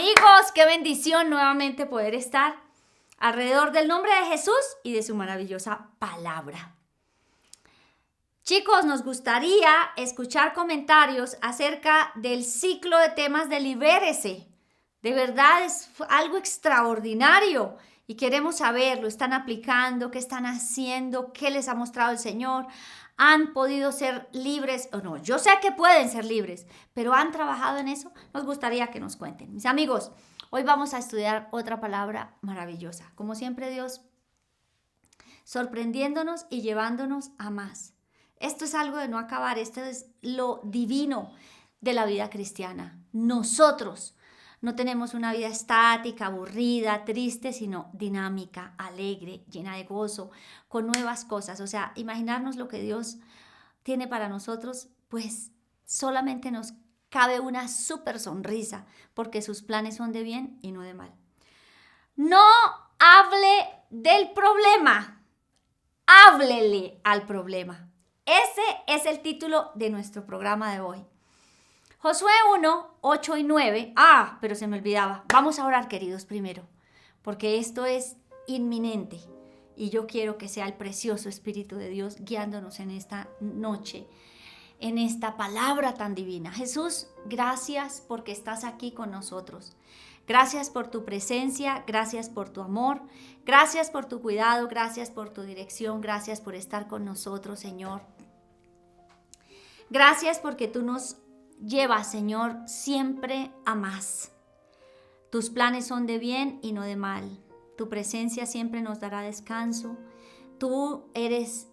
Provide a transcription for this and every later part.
Amigos, qué bendición nuevamente poder estar alrededor del nombre de Jesús y de su maravillosa palabra. Chicos, nos gustaría escuchar comentarios acerca del ciclo de temas de Libérese. De verdad es algo extraordinario y queremos saber, ¿lo están aplicando? ¿Qué están haciendo? ¿Qué les ha mostrado el Señor? ¿Han podido ser libres o no? Yo sé que pueden ser libres, pero ¿han trabajado en eso? Nos gustaría que nos cuenten. Mis amigos, hoy vamos a estudiar otra palabra maravillosa. Como siempre, Dios sorprendiéndonos y llevándonos a más. Esto es algo de no acabar, esto es lo divino de la vida cristiana. Nosotros no tenemos una vida estática, aburrida, triste, sino dinámica, alegre, llena de gozo, con nuevas cosas. O sea, imaginarnos lo que Dios tiene para nosotros, pues solamente nos cabe una súper sonrisa, porque sus planes son de bien y no de mal. No hable del problema, háblele al problema. Ese es el título de nuestro programa de hoy. Josué 1, 8 y 9. Pero se me olvidaba. Vamos a orar, queridos, primero, porque esto es inminente y yo quiero que sea el precioso Espíritu de Dios guiándonos en esta noche, en esta palabra tan divina. Jesús, gracias porque estás aquí con nosotros. Gracias por tu presencia, gracias por tu amor, gracias por tu cuidado, gracias por tu dirección, gracias por estar con nosotros, Señor. Gracias porque tú nos llevas, Señor, siempre a más. Tus planes son de bien y no de mal. Tu presencia siempre nos dará descanso. Tú eres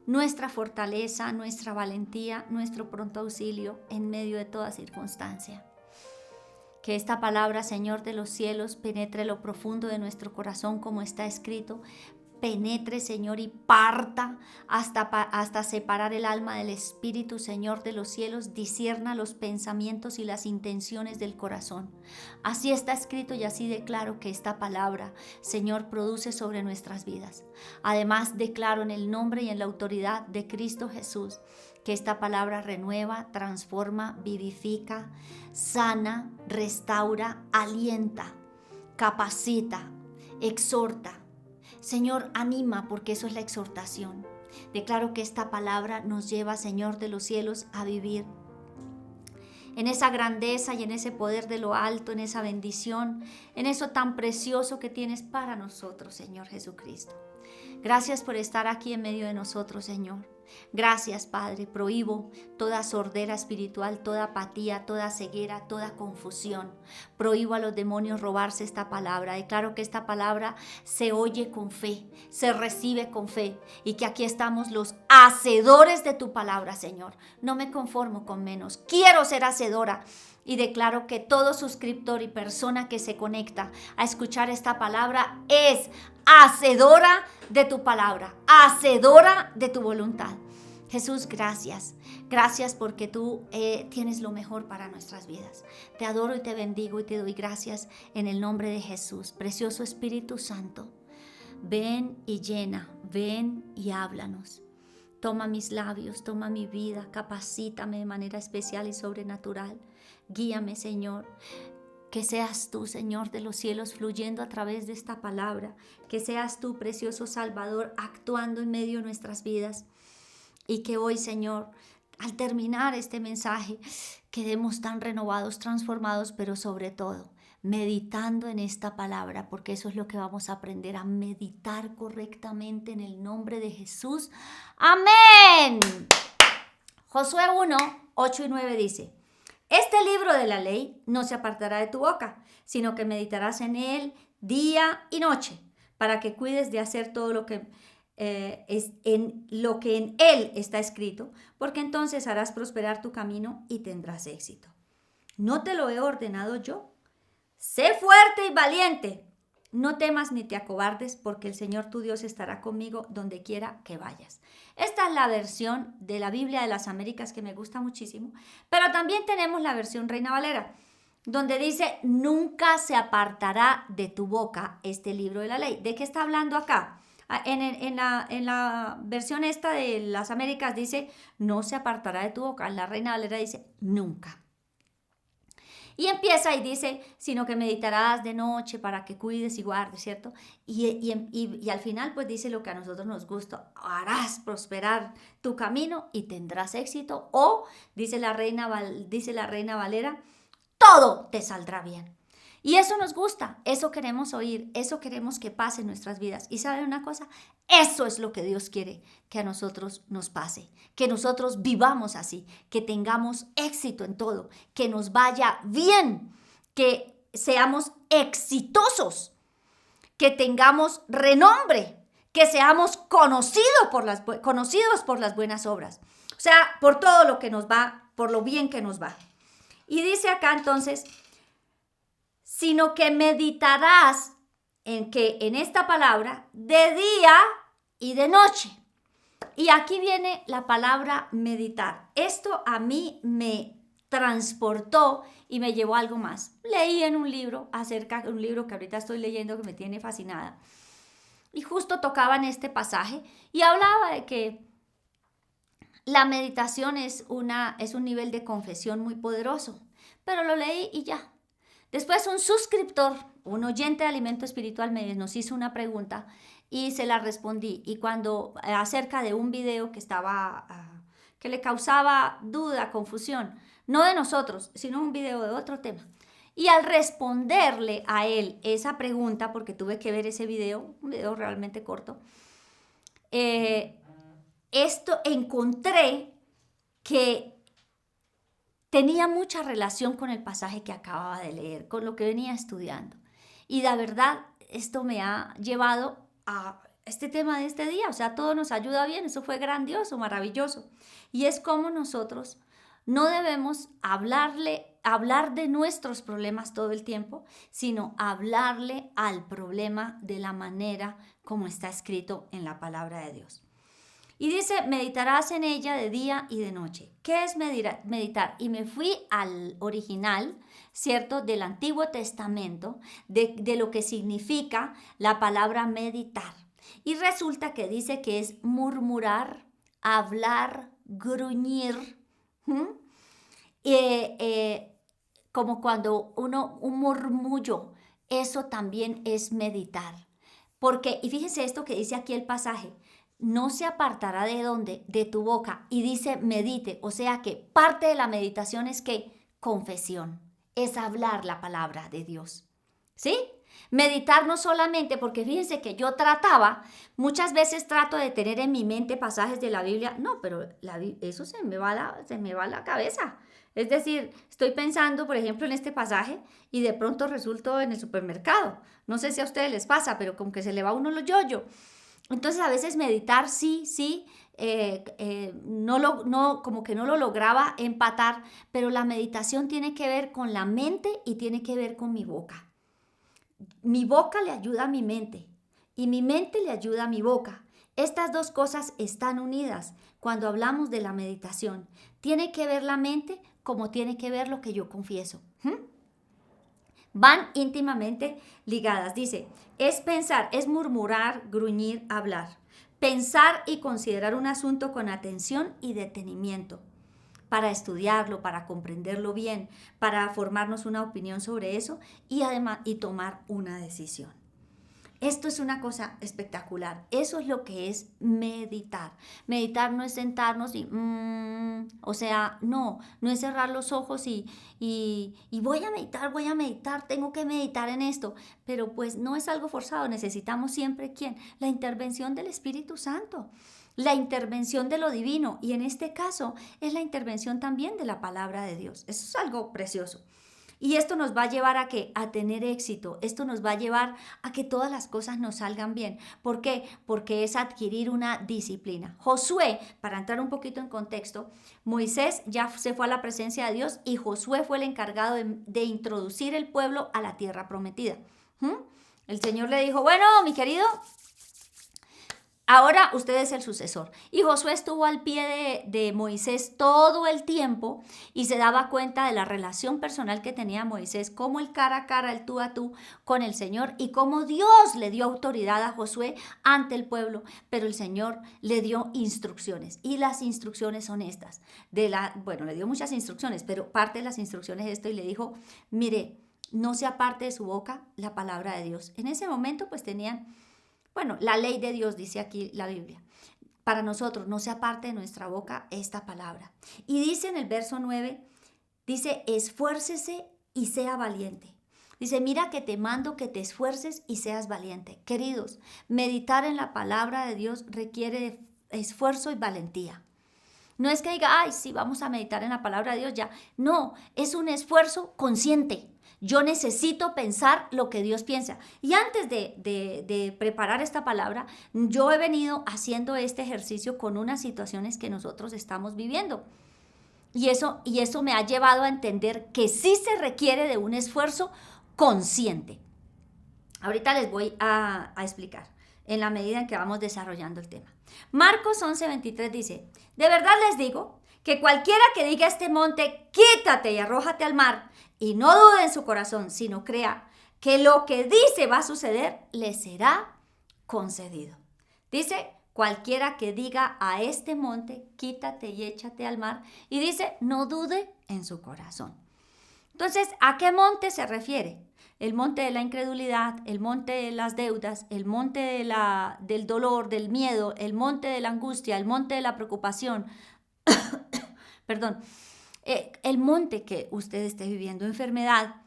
nuestra fortaleza, nuestra valentía, nuestro pronto auxilio en medio de toda circunstancia. Que esta palabra, Señor de los cielos, penetre lo profundo de nuestro corazón como está escrito. Penetre, Señor, y parta hasta separar el alma del espíritu, Señor de los cielos, discierna los pensamientos y las intenciones del corazón. Así está escrito y así declaro que esta palabra, Señor, produce sobre nuestras vidas. Además, declaro en el nombre y en la autoridad de Cristo Jesús que esta palabra renueva, transforma, vivifica, sana, restaura, alienta, capacita, exhorta. Señor, anima, porque eso es la exhortación. Declaro que esta palabra nos lleva, Señor de los cielos, a vivir en esa grandeza y en ese poder de lo alto, en esa bendición, en eso tan precioso que tienes para nosotros, Señor Jesucristo. Gracias por estar aquí en medio de nosotros, Señor. Gracias, Padre. Prohíbo toda sordera espiritual, toda apatía, toda ceguera, toda confusión. Prohíbo a los demonios robarse esta palabra. Declaro que esta palabra se oye con fe, se recibe con fe y que aquí estamos los hacedores de tu palabra, Señor. No me conformo con menos. Quiero ser hacedora. Y declaro que todo suscriptor y persona que se conecta a escuchar esta palabra es hacedora de tu palabra, hacedora de tu voluntad. Jesús, gracias. Gracias porque tú tienes lo mejor para nuestras vidas. Te adoro y te bendigo y te doy gracias en el nombre de Jesús. Precioso Espíritu Santo, ven y llena, ven y háblanos. Toma mis labios, toma mi vida, capacítame de manera especial y sobrenatural. Guíame, Señor. Que seas tú, Señor de los cielos, fluyendo a través de esta palabra. Que seas tú, precioso Salvador, actuando en medio de nuestras vidas. Y que hoy, Señor, al terminar este mensaje, quedemos tan renovados, transformados, pero sobre todo, meditando en esta palabra, porque eso es lo que vamos a aprender, a meditar correctamente en el nombre de Jesús. ¡Amén! Josué 1, 8 y 9 dice: este libro de la ley no se apartará de tu boca, sino que meditarás en él día y noche, para que cuides de hacer todo lo que en él está escrito, porque entonces harás prosperar tu camino y tendrás éxito. ¿No te lo he ordenado yo? Sé fuerte y valiente. No temas ni te acobardes, porque el Señor tu Dios estará conmigo donde quiera que vayas. Esta es la versión de la Biblia de las Américas que me gusta muchísimo, pero también tenemos la versión Reina Valera, donde dice: nunca se apartará de tu boca este libro de la ley. ¿De qué está hablando acá? En la versión esta de las Américas dice: no se apartará de tu boca. En la Reina Valera dice: nunca. Y empieza y dice, sino que meditarás de noche para que cuides y guardes, ¿cierto? Y al final pues dice lo que a nosotros nos gusta, harás prosperar tu camino y tendrás éxito. O dice la Reina Valera, todo te saldrá bien. Y eso nos gusta, eso queremos oír, eso queremos que pase en nuestras vidas. Y ¿saben una cosa? Eso es lo que Dios quiere que a nosotros nos pase, que nosotros vivamos así, que tengamos éxito en todo, que nos vaya bien, que seamos exitosos, que tengamos renombre, que seamos conocidos por las buenas obras. O sea, por todo lo que nos va, por lo bien que nos va. Y dice acá entonces, sino que meditarás en esta palabra de día y de noche. Y aquí viene la palabra meditar. Esto a mí me transportó y me llevó a algo más. Leí en un libro un libro que ahorita estoy leyendo que me tiene fascinada. Y justo tocaban este pasaje y hablaba de que la meditación es un nivel de confesión muy poderoso. Pero lo leí y ya. Después un suscriptor, un oyente de Alimento Espiritual nos hizo una pregunta y se la respondí. Y cuando acerca de un video que le causaba duda, confusión, no de nosotros, sino un video de otro tema. Y al responderle a él esa pregunta, porque tuve que ver ese video, un video realmente corto, encontré que tenía mucha relación con el pasaje que acababa de leer, con lo que venía estudiando. Y la verdad, esto me ha llevado a este tema de este día. O sea, todo nos ayuda bien. Eso fue grandioso, maravilloso. Y es como nosotros no debemos hablar de nuestros problemas todo el tiempo, sino hablarle al problema de la manera como está escrito en la palabra de Dios. Y dice, meditarás en ella de día y de noche. ¿Qué es meditar? Y me fui al original, ¿cierto? Del Antiguo Testamento, de lo que significa la palabra meditar. Y resulta que dice que es murmurar, hablar, gruñir. Como cuando un murmullo, eso también es meditar. Porque, y fíjense esto que dice aquí el pasaje, no se apartará de dónde, de tu boca, y dice medite, o sea que parte de la meditación es que confesión, es hablar la palabra de Dios, ¿sí? Meditar no solamente, porque fíjense que yo muchas veces trato de tener en mi mente pasajes de la Biblia, no, pero eso se me va a la cabeza. Es decir, estoy pensando, por ejemplo, en este pasaje y de pronto resulto en el supermercado. No sé si a ustedes les pasa, pero como que se le va a uno lo yo-yo. Entonces a veces meditar sí, como que no lo lograba empatar, pero la meditación tiene que ver con la mente y tiene que ver con mi boca. Mi boca le ayuda a mi mente y mi mente le ayuda a mi boca. Estas dos cosas están unidas cuando hablamos de la meditación. Tiene que ver la mente como tiene que ver lo que yo confieso. Van íntimamente ligadas. Dice, es pensar, es murmurar, gruñir, hablar. Pensar y considerar un asunto con atención y detenimiento para estudiarlo, para comprenderlo bien, para formarnos una opinión sobre eso y además tomar una decisión. Esto es una cosa espectacular. Eso es lo que es meditar. Meditar no es sentarnos y, o sea, no es cerrar los ojos y voy a meditar, tengo que meditar en esto. Pero pues no es algo forzado. Necesitamos siempre, ¿quién? La intervención del Espíritu Santo. La intervención de lo divino. Y en este caso es la intervención también de la palabra de Dios. Eso es algo precioso. Y esto nos va a llevar a tener éxito, esto nos va a llevar a que todas las cosas nos salgan bien. ¿Por qué? Porque es adquirir una disciplina. Josué, para entrar un poquito en contexto, Moisés ya se fue a la presencia de Dios y Josué fue el encargado de introducir el pueblo a la tierra prometida. El Señor le dijo, bueno, mi querido, Ahora usted es el sucesor. Y Josué estuvo al pie de Moisés todo el tiempo y se daba cuenta de la relación personal que tenía Moisés, como el cara a cara, el tú a tú con el Señor y cómo Dios le dio autoridad a Josué ante el pueblo. Pero el Señor le dio instrucciones y las instrucciones son estas. Bueno, le dio muchas instrucciones, pero parte de las instrucciones es esto y le dijo, mire, no se aparte de su boca la palabra de Dios. En ese momento pues tenían... Bueno, la ley de Dios, dice aquí la Biblia. Para nosotros, no se aparte de nuestra boca esta palabra. Y dice en el verso 9, dice, esfuércese y sea valiente. Dice, mira que te mando que te esfuerces y seas valiente. Queridos, meditar en la palabra de Dios requiere esfuerzo y valentía. No es que diga, ay, sí, vamos a meditar en la palabra de Dios ya. No, es un esfuerzo consciente. Yo necesito pensar lo que Dios piensa. Y antes de preparar esta palabra, yo he venido haciendo este ejercicio con unas situaciones que nosotros estamos viviendo. Y eso me ha llevado a entender que sí se requiere de un esfuerzo consciente. Ahorita les voy a explicar en la medida en que vamos desarrollando el tema. Marcos 11:23 dice, de verdad les digo que cualquiera que diga a este monte, quítate y arrójate al mar, y no dude en su corazón, sino crea que lo que dice va a suceder, le será concedido. Dice, cualquiera que diga a este monte, quítate y échate al mar, y dice, no dude en su corazón. Entonces, ¿a qué monte se refiere? El monte de la incredulidad, el monte de las deudas, el monte del dolor, del miedo, el monte de la angustia, el monte de la preocupación, perdón, el monte que usted esté viviendo, enfermedad,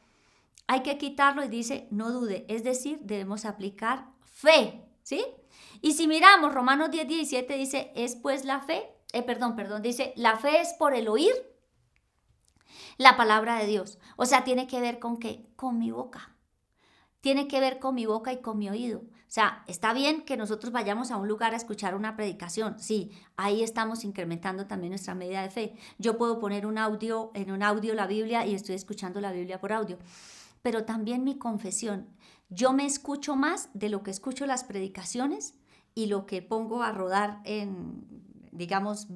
hay que quitarlo y dice, no dude, es decir, debemos aplicar fe, ¿sí? Y si miramos Romanos 10:17 dice, es pues la fe, dice, la fe es por el oír la palabra de Dios. O sea, tiene que ver con ¿qué? Con mi boca. Tiene que ver con mi boca y con mi oído. O sea, está bien que nosotros vayamos a un lugar a escuchar una predicación. Sí, ahí estamos incrementando también nuestra medida de fe. Yo puedo poner en un audio la Biblia y estoy escuchando la Biblia por audio. Pero también mi confesión. Yo me escucho más de lo que escucho las predicaciones y lo que pongo a rodar digamos,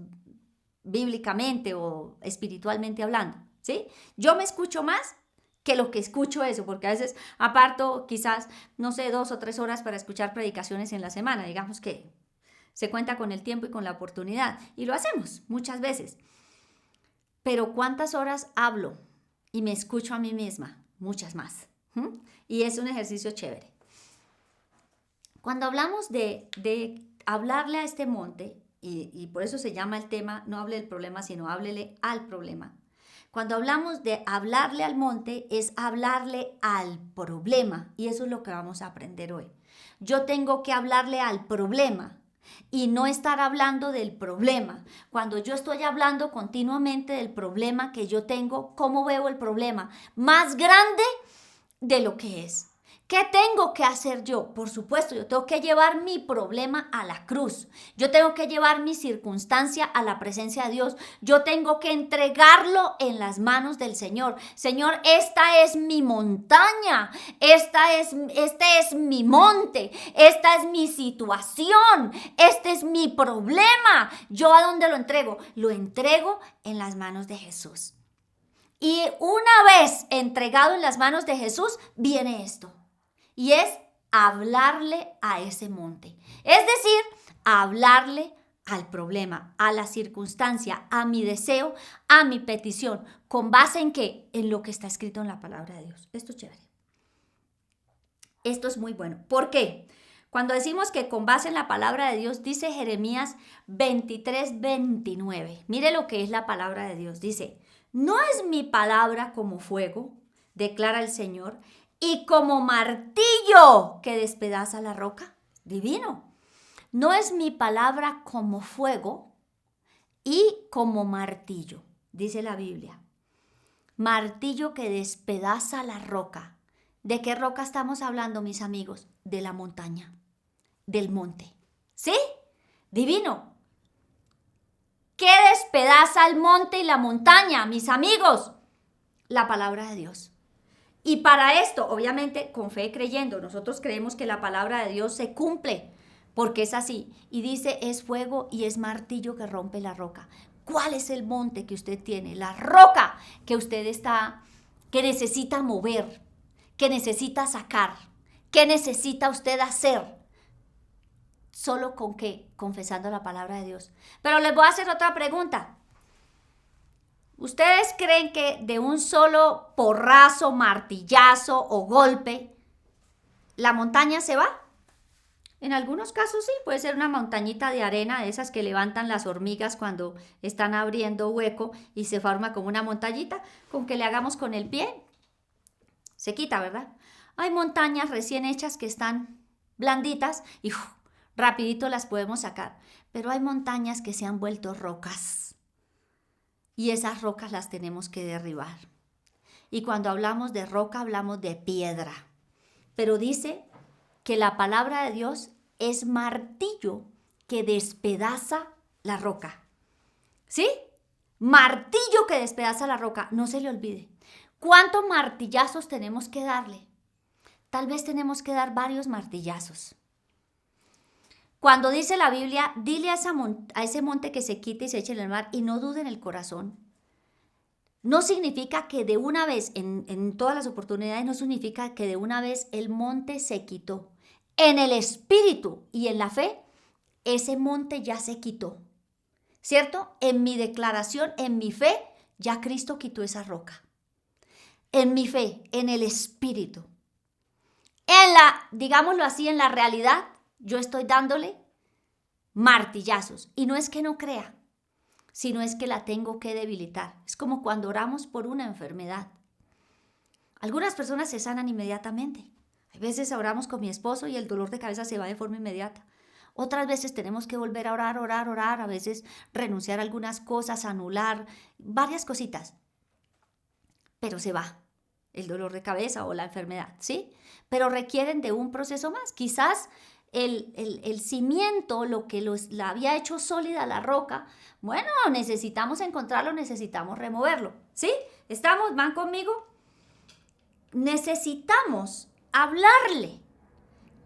bíblicamente o espiritualmente hablando. ¿Sí? Yo me escucho más que lo que escucho eso, porque a veces aparto quizás, no sé, 2 o 3 horas para escuchar predicaciones en la semana, digamos que se cuenta con el tiempo y con la oportunidad, y lo hacemos muchas veces. Pero ¿cuántas horas hablo y me escucho a mí misma? Muchas más. Y es un ejercicio chévere. Cuando hablamos de hablarle a este monte, y por eso se llama el tema, no hable del problema, sino háblele al problema. Cuando hablamos de hablarle al monte, es hablarle al problema. Y eso es lo que vamos a aprender hoy. Yo tengo que hablarle al problema y no estar hablando del problema. Cuando yo estoy hablando continuamente del problema que yo tengo, ¿cómo veo el problema? Más grande de lo que es. ¿Qué tengo que hacer yo? Por supuesto, yo tengo que llevar mi problema a la cruz. Yo tengo que llevar mi circunstancia a la presencia de Dios. Yo tengo que entregarlo en las manos del Señor. Señor, esta es mi montaña. Este es mi monte. Esta es mi situación. Este es mi problema. ¿Yo a dónde lo entrego? Lo entrego en las manos de Jesús. Y una vez entregado en las manos de Jesús, viene esto. Y es hablarle a ese monte. Es decir, hablarle al problema, a la circunstancia, a mi deseo, a mi petición. ¿Con base en qué? En lo que está escrito en la palabra de Dios. Esto es chévere. Esto es muy bueno. ¿Por qué? Cuando decimos que con base en la palabra de Dios, dice Jeremías 23:29. Mire lo que es la palabra de Dios. Dice, ¿no es mi palabra como fuego? Declara el Señor. Y como martillo que despedaza la roca. Divino. No es mi palabra como fuego y como martillo, dice la Biblia. Martillo que despedaza la roca. ¿De qué roca estamos hablando, mis amigos? De la montaña, del monte. ¿Sí? Divino. ¿Qué despedaza el monte y la montaña, mis amigos? La palabra de Dios. Y para esto, obviamente, con fe creyendo, nosotros creemos que la palabra de Dios se cumple. porque es así. Y dice, es fuego y es martillo que rompe la roca. ¿Cuál es el monte que usted tiene? La roca que usted que necesita mover, que necesita sacar, que necesita usted hacer. ¿Solo con qué? Confesando la palabra de Dios. Pero les voy a hacer otra pregunta. ¿Ustedes creen que de un solo porrazo, martillazo o golpe, la montaña se va? En algunos casos sí, puede ser una montañita de arena, de esas que levantan las hormigas cuando están abriendo hueco y se forma como una montañita, con que le hagamos con el pie. Se quita, ¿verdad? Hay montañas recién hechas que están blanditas y rapidito las podemos sacar. Pero hay montañas que se han vuelto rocas. Y esas rocas las tenemos que derribar. Y cuando hablamos de roca, hablamos de piedra. Pero dice que la palabra de Dios es martillo que despedaza la roca. ¿Sí? Martillo que despedaza la roca. No se le olvide. ¿Cuántos martillazos tenemos que darle? Tal vez tenemos que dar varios martillazos. Cuando dice la Biblia, dile a ese monte que se quite y se eche en el mar y no dude en el corazón. No significa que de una vez, en todas las oportunidades, no significa que de una vez el monte se quitó. En el espíritu y en la fe, ese monte ya se quitó. ¿Cierto? En mi declaración, en mi fe, ya Cristo quitó esa roca. En mi fe, en el espíritu. Digámoslo así, en la realidad, yo estoy dándole martillazos. Y no es que no crea, sino es que la tengo que debilitar. Es como cuando oramos por una enfermedad. Algunas personas se sanan inmediatamente. A veces oramos con mi esposo y el dolor de cabeza se va de forma inmediata. Otras veces tenemos que volver a orar, a veces renunciar a algunas cosas, anular, varias cositas. Pero se va el dolor de cabeza o la enfermedad, ¿sí? Pero requieren de un proceso más. Quizás el cimiento, lo que la había hecho sólida la roca, bueno, necesitamos encontrarlo, necesitamos removerlo, ¿sí? ¿Estamos? ¿Van conmigo? Necesitamos hablarle.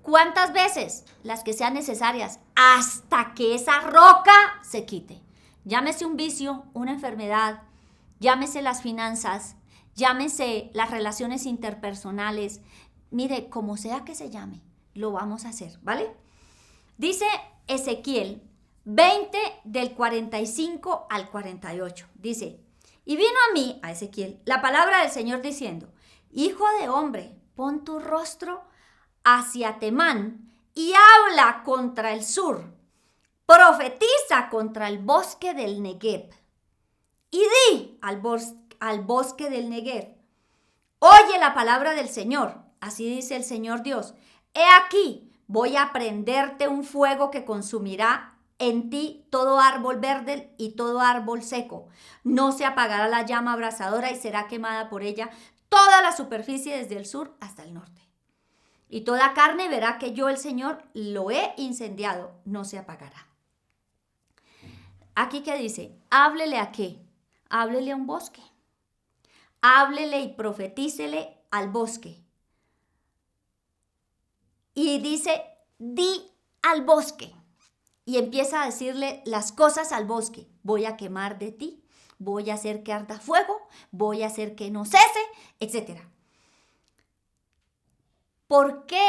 ¿Cuántas veces? Las que sean necesarias, hasta que esa roca se quite. Llámese un vicio, una enfermedad, llámese las finanzas, llámese las relaciones interpersonales. Mire, como sea que se llame, lo vamos a hacer, ¿vale? Dice Ezequiel 20 del 45 al 48. Dice, y vino a mí, a Ezequiel, la palabra del Señor diciendo, hijo de hombre, pon tu rostro hacia Temán y habla contra el sur. Profetiza contra el bosque del Negev. Y di al bosque del Negev, oye la palabra del Señor. Así dice el Señor Dios. He aquí, voy a prenderte un fuego que consumirá en ti todo árbol verde y todo árbol seco. No se apagará la llama abrasadora y será quemada por ella toda la superficie desde el sur hasta el norte. Y toda carne verá que yo, el Señor, lo he incendiado, no se apagará. Aquí que dice, háblele a qué? Háblele a un bosque. Háblele y profetícele al bosque. Y dice, di al bosque. Y empieza a decirle las cosas al bosque. Voy a quemar de ti, voy a hacer que arda fuego, voy a hacer que no cese, etc. ¿Por qué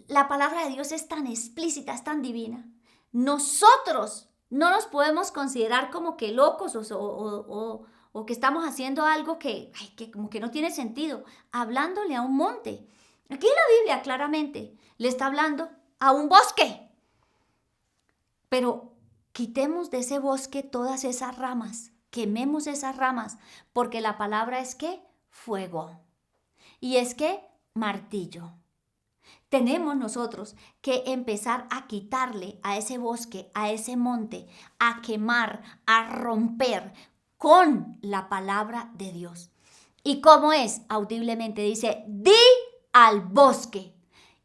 la palabra de Dios es tan explícita, es tan divina? Nosotros no nos podemos considerar como que locos o que estamos haciendo algo que como que no tiene sentido, hablándole a un monte. Aquí la Biblia claramente le está hablando a un bosque. Pero quitemos de ese bosque todas esas ramas, quememos esas ramas, porque la palabra es ¿qué? Fuego. Y es ¿qué? Martillo. Tenemos nosotros que empezar a quitarle a ese bosque, a ese monte, a quemar, a romper con la palabra de Dios. ¿Y cómo es? Audiblemente dice, di al bosque.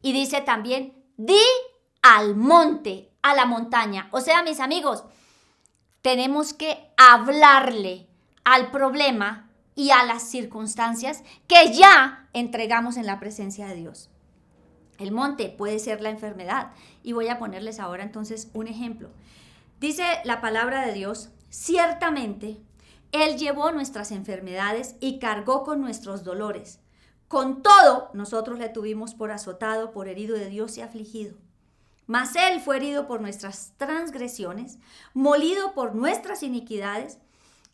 Y dice también, di al monte, a la montaña. O sea, mis amigos, tenemos que hablarle al problema y a las circunstancias que ya entregamos en la presencia de Dios. El monte puede ser la enfermedad. Y voy a ponerles ahora entonces un ejemplo. Dice la palabra de Dios, ciertamente Él llevó nuestras enfermedades y cargó con nuestros dolores. Con todo, nosotros le tuvimos por azotado, por herido de Dios y afligido. Mas Él fue herido por nuestras transgresiones, molido por nuestras iniquidades.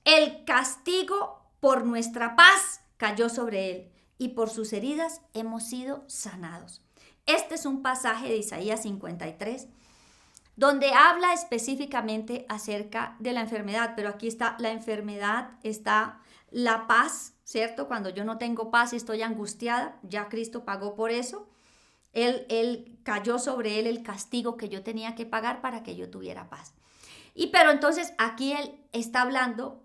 El castigo por nuestra paz cayó sobre Él, y por sus heridas hemos sido sanados. Este es un pasaje de Isaías 53, donde habla específicamente acerca de la enfermedad, pero aquí está la enfermedad, está la paz, ¿cierto? Cuando yo no tengo paz y estoy angustiada, ya Cristo pagó por eso. Él cayó sobre él el castigo que yo tenía que pagar para que yo tuviera paz. Pero entonces aquí él está hablando,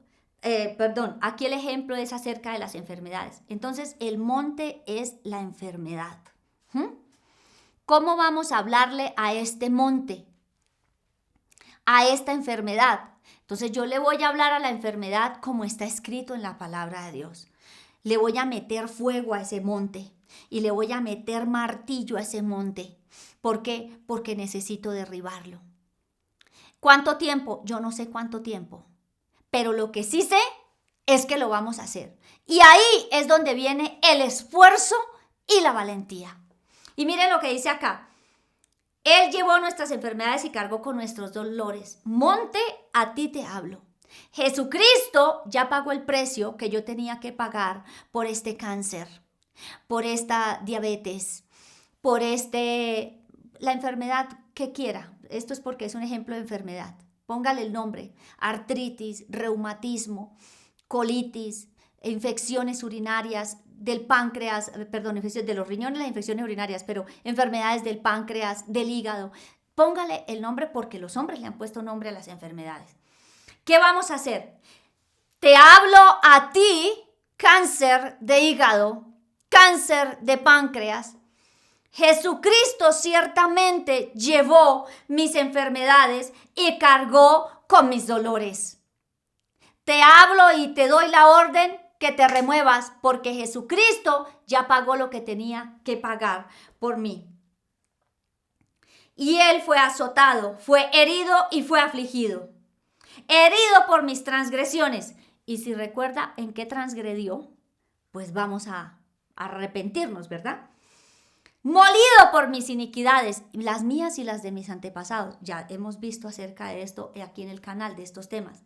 aquí el ejemplo es acerca de las enfermedades. Entonces el monte es la enfermedad. ¿Cómo vamos a hablarle a este monte? A esta enfermedad. Entonces yo le voy a hablar a la enfermedad como está escrito en la palabra de Dios. Le voy a meter fuego a ese monte y le voy a meter martillo a ese monte. ¿Por qué? Porque necesito derribarlo. ¿Cuánto tiempo? Yo no sé cuánto tiempo, pero lo que sí sé es que lo vamos a hacer. Y ahí es donde viene el esfuerzo y la valentía. Y miren lo que dice acá. Él llevó nuestras enfermedades y cargó con nuestros dolores. Monte, a ti te hablo. Jesucristo ya pagó el precio que yo tenía que pagar por este cáncer, por esta diabetes, por la enfermedad que quiera. Esto es porque es un ejemplo de enfermedad. Póngale el nombre: artritis, reumatismo, colitis, infecciones urinarias del páncreas, infecciones de los riñones, las infecciones urinarias, pero enfermedades del páncreas, del hígado. Póngale el nombre porque los hombres le han puesto nombre a las enfermedades. ¿Qué vamos a hacer? Te hablo a ti, cáncer de hígado, cáncer de páncreas. Jesucristo ciertamente llevó mis enfermedades y cargó con mis dolores. Te hablo y te doy la orden que te remuevas porque Jesucristo ya pagó lo que tenía que pagar por mí. Y Él fue azotado, fue herido y fue afligido. Herido por mis transgresiones. Y si recuerda en qué transgredió, pues vamos a arrepentirnos, ¿verdad? Molido por mis iniquidades, las mías y las de mis antepasados. Ya hemos visto acerca de esto aquí en el canal, de estos temas.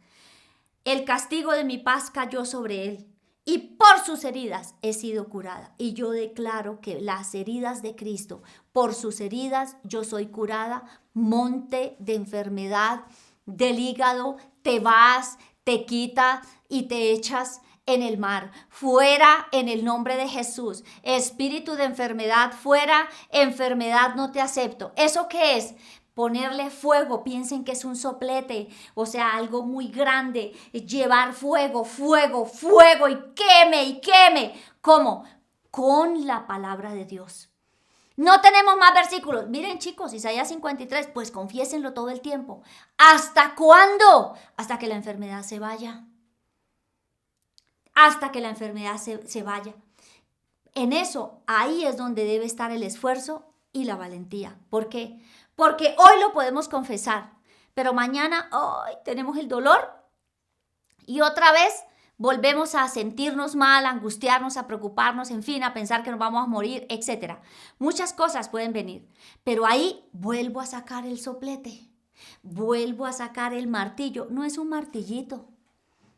El castigo de mi paz cayó sobre él, y por sus heridas he sido curada. Y yo declaro que las heridas de Cristo, por sus heridas yo soy curada. Monte de enfermedad del hígado, te vas, te quitas y te echas en el mar. Fuera en el nombre de Jesús. Espíritu de enfermedad, fuera. Enfermedad, no te acepto. ¿Eso qué es? Ponerle fuego. Piensen que es un soplete, o sea, algo muy grande. Llevar fuego, fuego, fuego, y queme y queme. ¿Cómo? Con la palabra de Dios. No tenemos más versículos. Miren, chicos, Isaías 53, pues confiésenlo todo el tiempo. ¿Hasta cuándo? Hasta que la enfermedad se vaya. Hasta que la enfermedad se vaya. En eso, ahí es donde debe estar el esfuerzo y la valentía. ¿Por qué? Porque hoy lo podemos confesar, pero mañana tenemos el dolor y otra vez volvemos a sentirnos mal, a angustiarnos, a preocuparnos, en fin, a pensar que nos vamos a morir, etc. Muchas cosas pueden venir, pero ahí vuelvo a sacar el soplete, vuelvo a sacar el martillo. No es un martillito,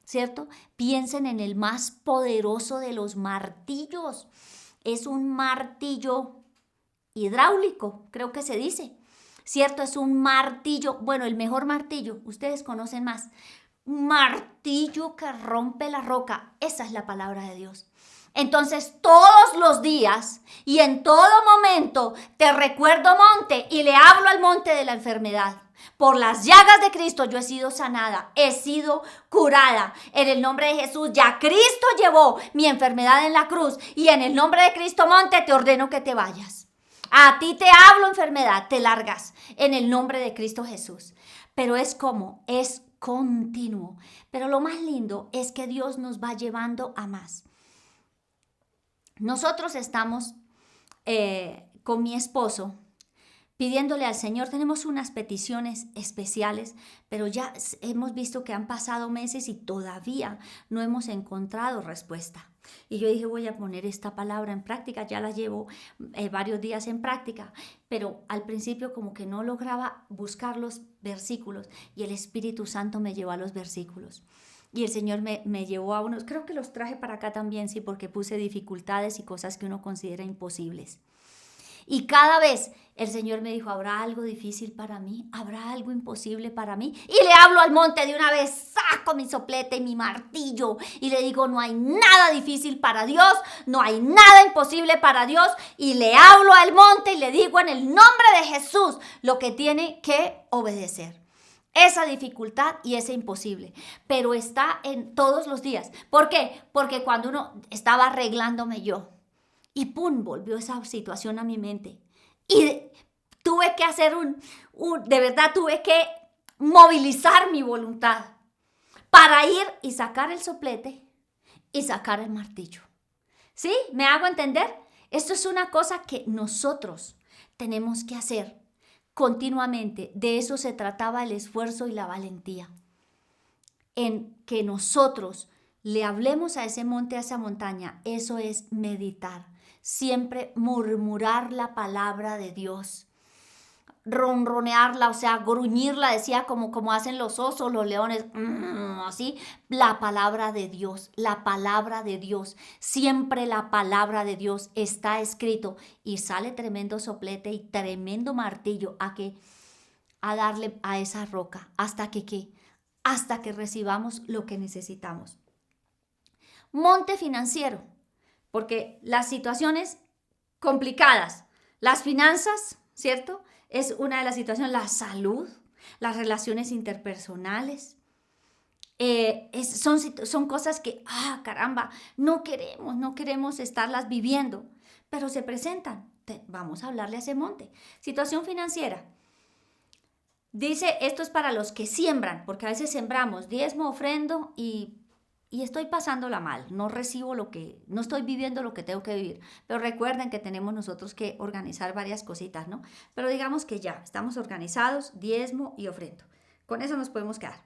¿cierto? Piensen en el más poderoso de los martillos. Es un martillo hidráulico, creo que se dice, ¿cierto? Es un martillo, bueno, el mejor martillo, ustedes conocen más. Un martillo que rompe la roca. Esa es la palabra de Dios. Entonces, todos los días y en todo momento te recuerdo, monte, y le hablo al monte de la enfermedad. Por las llagas de Cristo yo he sido sanada, he sido curada. En el nombre de Jesús, ya Cristo llevó mi enfermedad en la cruz, y en el nombre de Cristo, monte, te ordeno que te vayas. A ti te hablo, enfermedad, te largas en el nombre de Cristo Jesús. Pero es continuo. Pero lo más lindo es que Dios nos va llevando a más. Nosotros estamos con mi esposo, pidiéndole al Señor, tenemos unas peticiones especiales, pero ya hemos visto que han pasado meses y todavía no hemos encontrado respuesta. Y yo dije, voy a poner esta palabra en práctica, ya la llevo varios días en práctica, pero al principio como que no lograba buscar los versículos y el Espíritu Santo me llevó a los versículos. Y el Señor me llevó a unos, creo que los traje para acá también, sí, porque puse dificultades y cosas que uno considera imposibles. Y cada vez el Señor me dijo, ¿habrá algo difícil para mí? ¿Habrá algo imposible para mí? Y le hablo al monte de una vez, saco mi soplete y mi martillo y le digo, no hay nada difícil para Dios, no hay nada imposible para Dios. Y le hablo al monte y le digo en el nombre de Jesús lo que tiene que obedecer. Esa dificultad y ese imposible, pero está en todos los días. ¿Por qué? Porque cuando uno estaba arreglándome yo, y ¡pum! Volvió esa situación a mi mente. Y tuve que hacer de verdad tuve que movilizar mi voluntad para ir y sacar el soplete y sacar el martillo. ¿Sí? ¿Me hago entender? Esto es una cosa que nosotros tenemos que hacer continuamente. De eso se trataba el esfuerzo y la valentía. En que nosotros le hablemos a ese monte, a esa montaña. Eso es meditar. Siempre murmurar la palabra de Dios, ronronearla, o sea, gruñirla, decía como hacen los osos, los leones, así, la palabra de Dios, siempre la palabra de Dios está escrito y sale tremendo soplete y tremendo martillo a darle a esa roca, hasta que recibamos lo que necesitamos. Monte financiero. Porque las situaciones complicadas, las finanzas, ¿cierto? Es una de las situaciones, la salud, las relaciones interpersonales. Son cosas que, caramba, no queremos estarlas viviendo, pero se presentan. Vamos a hablarle a ese monte. Situación financiera. Dice, esto es para los que siembran, porque a veces sembramos diezmo, ofrendo y estoy pasándola mal, no estoy viviendo lo que tengo que vivir. Pero recuerden que tenemos nosotros que organizar varias cositas, ¿no? Pero digamos que ya estamos organizados, diezmo y ofrendo. Con eso nos podemos quedar.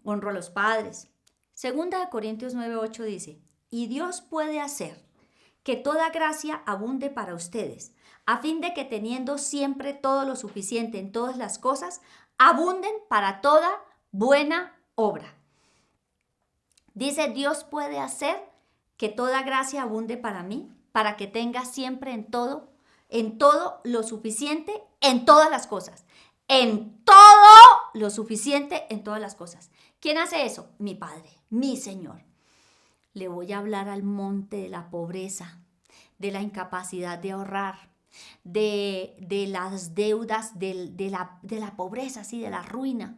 Honro a los padres. Segunda de Corintios 9:8 dice, y Dios puede hacer que toda gracia abunde para ustedes, a fin de que teniendo siempre todo lo suficiente en todas las cosas, abunden para toda buena obra. Dice, Dios puede hacer que toda gracia abunde para mí, para que tenga siempre en todo lo suficiente en todas las cosas. En todo lo suficiente en todas las cosas. ¿Quién hace eso? Mi Padre, mi Señor. Le voy a hablar al monte de la pobreza, de la incapacidad de ahorrar, de las deudas, de la pobreza, sí, de la ruina.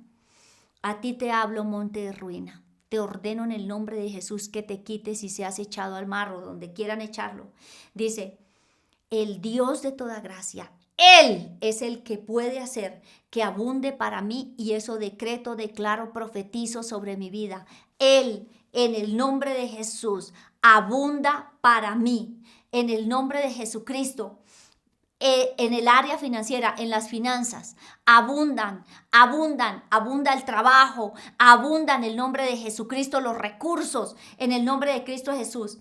A ti te hablo, monte de ruina. Te ordeno en el nombre de Jesús que te quites y seas echado al mar o donde quieran echarlo. Dice, el Dios de toda gracia, Él es el que puede hacer que abunde para mí y eso declaro, profetizo sobre mi vida. Él, en el nombre de Jesús, abunda para mí. En el nombre de Jesucristo. En el área financiera, en las finanzas, abunda el trabajo, abunda en el nombre de Jesucristo los recursos, en el nombre de Cristo Jesús.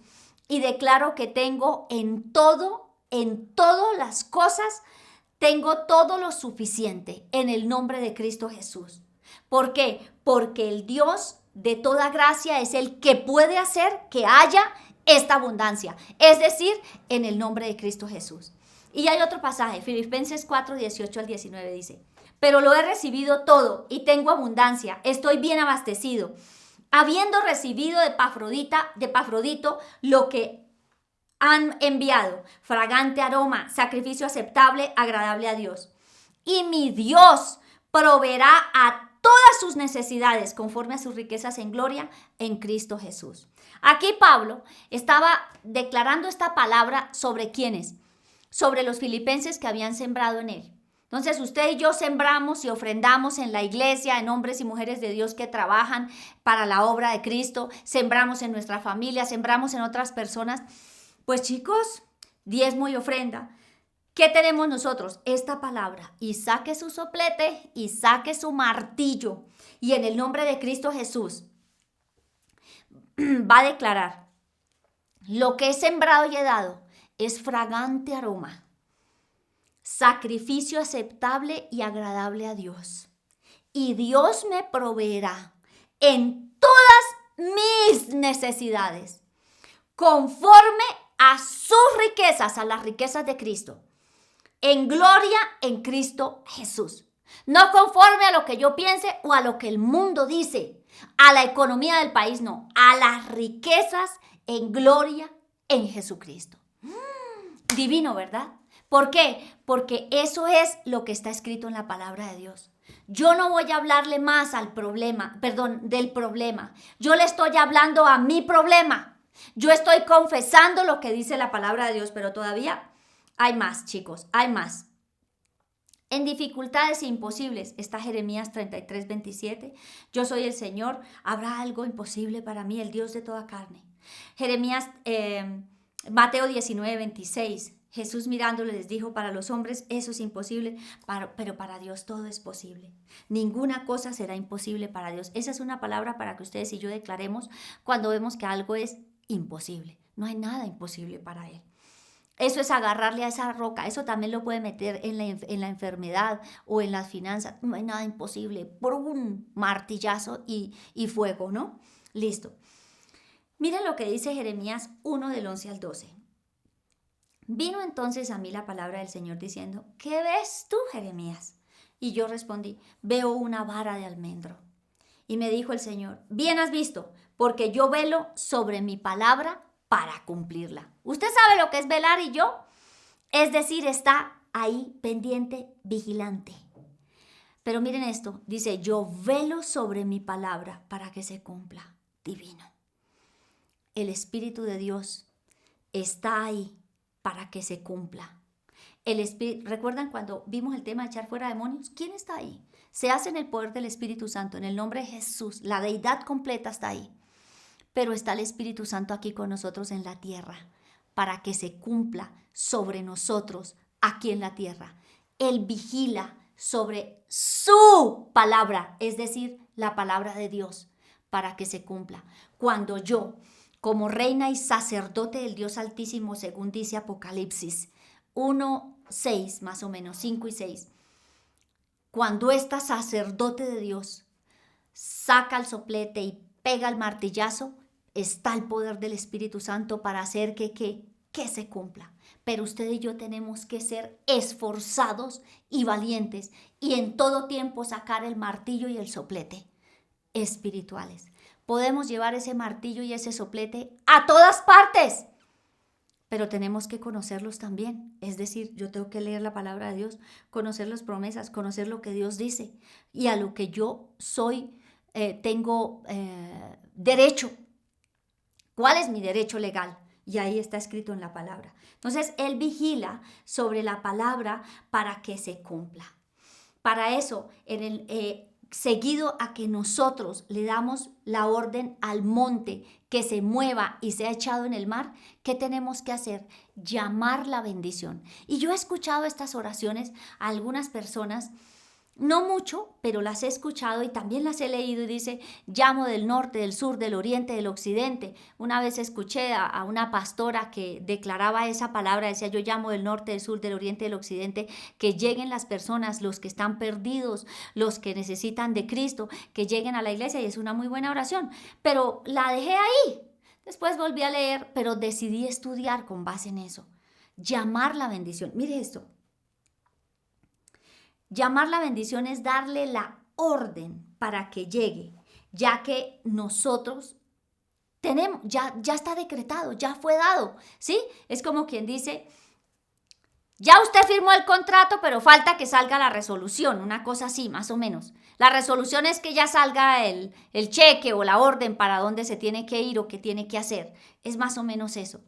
Y declaro que tengo en todas las cosas, tengo todo lo suficiente en el nombre de Cristo Jesús. ¿Por qué? Porque el Dios de toda gracia es el que puede hacer que haya esta abundancia, es decir, en el nombre de Cristo Jesús. Y hay otro pasaje, Filipenses 4:18-19 dice, pero lo he recibido todo y tengo abundancia, estoy bien abastecido, habiendo recibido de Epafrodito lo que han enviado, fragante aroma, sacrificio aceptable, agradable a Dios. Y mi Dios proveerá a todas sus necesidades conforme a sus riquezas en gloria en Cristo Jesús. Aquí Pablo estaba declarando esta palabra sobre quiénes, sobre los filipenses que habían sembrado en él. Entonces usted y yo sembramos y ofrendamos en la iglesia, en hombres y mujeres de Dios que trabajan para la obra de Cristo, sembramos en nuestra familia, sembramos en otras personas. Pues chicos, diezmo y ofrenda. ¿Qué tenemos nosotros? Esta palabra. Y saque su soplete y saque su martillo. Y en el nombre de Cristo Jesús va a declarar, lo que he sembrado y he dado es fragante aroma, sacrificio aceptable y agradable a Dios. Y Dios me proveerá en todas mis necesidades, conforme a sus riquezas, a las riquezas de Cristo, en gloria en Cristo Jesús. No conforme a lo que yo piense o a lo que el mundo dice, a la economía del país, no, a las riquezas en gloria en Jesucristo. Divino, ¿verdad? ¿Por qué? Porque eso es lo que está escrito en la palabra de Dios. Yo no voy a hablarle más del problema. Yo le estoy hablando a mi problema. Yo estoy confesando lo que dice la palabra de Dios, pero todavía hay más, chicos, hay más. En dificultades imposibles está Jeremías 33:27. Yo soy el Señor, habrá algo imposible para mí, el Dios de toda carne. Mateo 19:26. Jesús mirándole les dijo, para los hombres eso es imposible, pero para Dios todo es posible. Ninguna cosa será imposible para Dios. Esa es una palabra para que ustedes y yo declaremos cuando vemos que algo es imposible. No hay nada imposible para Él. Eso es agarrarle a esa roca. Eso también lo puede meter en la enfermedad o en las finanzas. No hay nada imposible. Por un martillazo y fuego, ¿no? Listo. Miren lo que dice Jeremías 1 del 11 al 12. Vino entonces a mí la palabra del Señor diciendo, ¿qué ves tú, Jeremías? Y yo respondí, veo una vara de almendro. Y me dijo el Señor, bien has visto, porque yo velo sobre mi palabra para cumplirla. ¿Usted sabe lo que es velar y yo? Es decir, está ahí pendiente, vigilante. Pero miren esto, dice, yo velo sobre mi palabra para que se cumpla. Divino. El Espíritu de Dios está ahí para que se cumpla. El Espíritu, ¿recuerdan cuando vimos el tema de echar fuera demonios? ¿Quién está ahí? Se hace en el poder del Espíritu Santo, en el nombre de Jesús. La deidad completa está ahí. Pero está el Espíritu Santo aquí con nosotros en la tierra para que se cumpla sobre nosotros aquí en la tierra. Él vigila sobre su palabra, es decir, la palabra de Dios, para que se cumpla. Cuando yo, como reina y sacerdote del Dios Altísimo, según dice Apocalipsis 1:6, más o menos, 5 y 6, cuando esta sacerdote de Dios saca el soplete y pega el martillazo, está el poder del Espíritu Santo para hacer que se cumpla. Pero usted y yo tenemos que ser esforzados y valientes y en todo tiempo sacar el martillo y el soplete espirituales. Podemos llevar ese martillo y ese soplete a todas partes, pero tenemos que conocerlos también. Es decir, yo tengo que leer la palabra de Dios, conocer las promesas, conocer lo que Dios dice y a lo que yo soy, tengo derecho. ¿Cuál es mi derecho legal? Y ahí está escrito en la palabra. Entonces, Él vigila sobre la palabra para que se cumpla. Para eso, seguido a que nosotros le damos la orden al monte que se mueva y sea echado en el mar, ¿qué tenemos que hacer? Llamar la bendición. Y yo he escuchado estas oraciones a algunas personas, no mucho, pero las he escuchado y también las he leído y dice, llamo del norte, del sur, del oriente, del occidente. Una vez escuché a una pastora que declaraba esa palabra, decía, yo llamo del norte, del sur, del oriente, del occidente, que lleguen las personas, los que están perdidos, los que necesitan de Cristo, que lleguen a la iglesia y es una muy buena oración. Pero la dejé ahí. Después volví a leer, pero decidí estudiar con base en eso. Llamar la bendición. Mire esto. Llamar la bendición es darle la orden para que llegue, ya que nosotros tenemos, ya está decretado, ya fue dado, ¿sí? Es como quien dice, ya usted firmó el contrato, pero falta que salga la resolución, una cosa así, más o menos. La resolución es que ya salga el cheque o la orden para dónde se tiene que ir o qué tiene que hacer. Es más o menos eso.